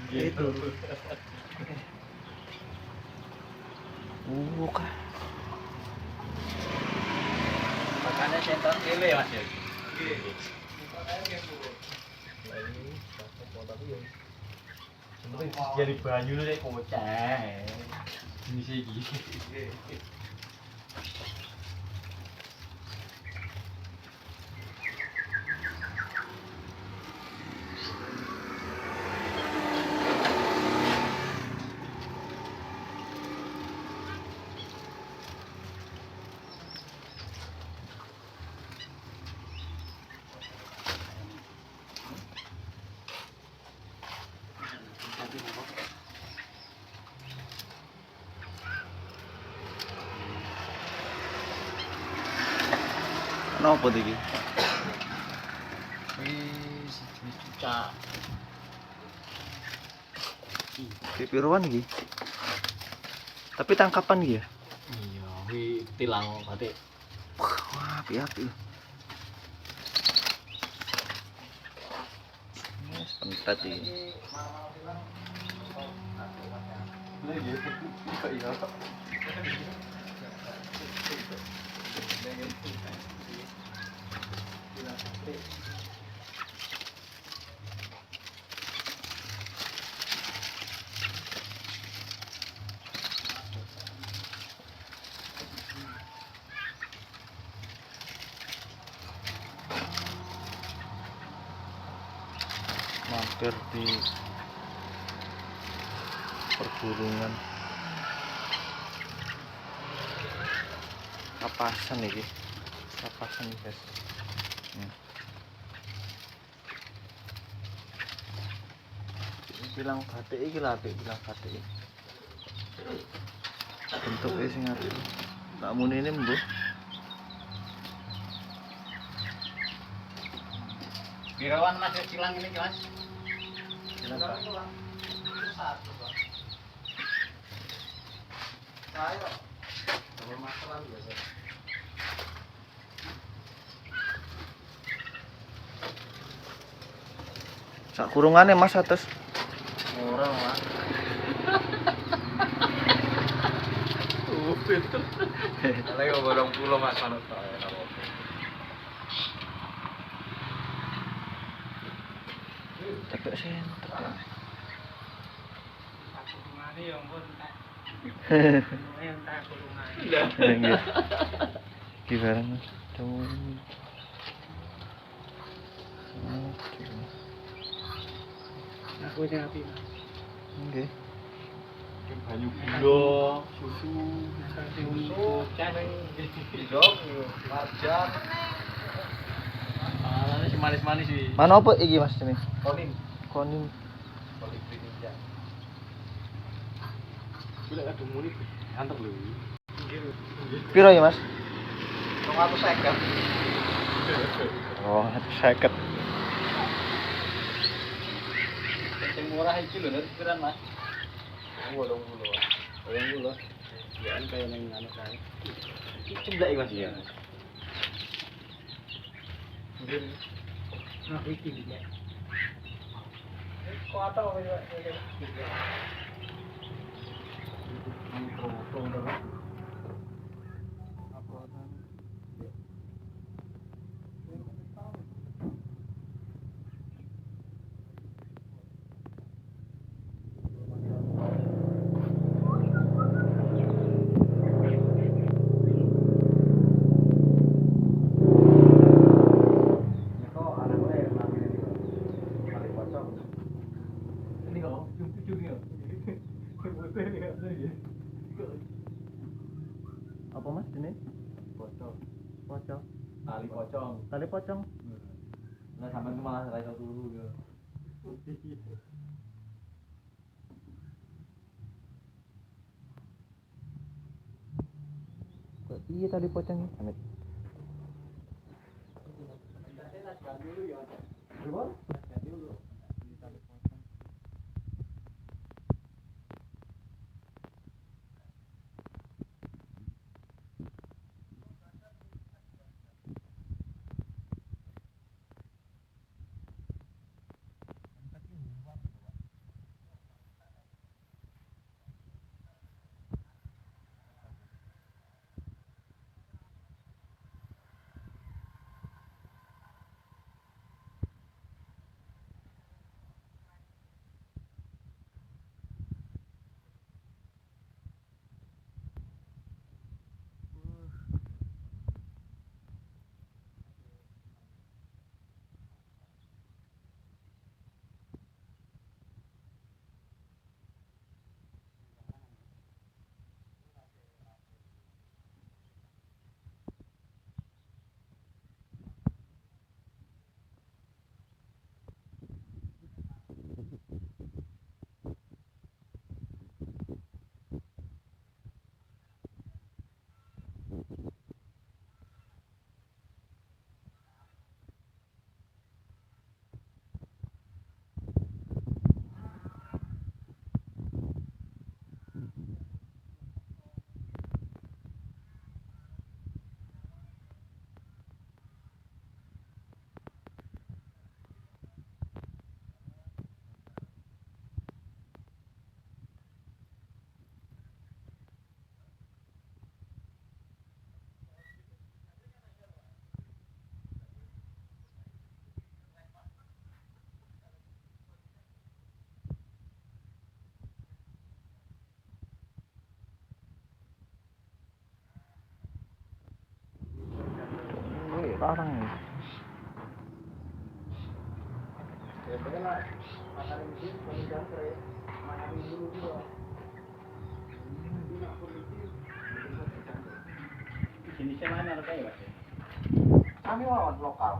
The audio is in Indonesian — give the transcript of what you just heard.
Itu. Kah. Makanya center kile Mas ya. Jadi banyu nek kocah. Ini sih iki. Napa iki? Wis cucak. Pipiruan iki. Tapi tangkapan iki ya? Iya, wi tilang batik. Wah, api-api. Wes pentet iki. Mampir di perburungan kapasan iki. Kapasan iki, guys. Bilang batik iki lah, bilang batik iki. Bentuknya sing apik. Tak munine mbuh. Birawan Mas silang ini Mas. Silang Pak. Satu, Pak. Saya kalau masalah biasa. Sak kurungane Mas atas. Ora, Mas. Pinter. Lagi bolong pulau Mas manut saya apa. Cepet senter. Kurungane ya ampun tak. Yang tak kurungane. Nggih. Gimana Mas? Aku api Mas. Nggih. Banyu gula, susu, Cah hidop, marjan. Ah, ini manis-manis sih. Mana apa iki Mas jenenge? Konin. Konin. Konin ninja. Bila ada muni, antar lho. Piro ya Mas? 250. Oh, 50. Yang murah iki lho, dari pikiran Mas. 80. 80. Ya kan kayak yang anu kae. Iki ceblak iki Mas ya. Nah, iki dia. Kok atau ya. Apa Mas ini? Pocong. Pocong. Tali pocong. Tali pocong. Nah, sampai itu malah ra iso turu ya. Kok iya tali pocong ini? Amit. sekarang nih. Ya pokoknya makanan itu penunjang saya makanan dulu juga. Jenisnya mana kayak mas? Kami lawan lokal.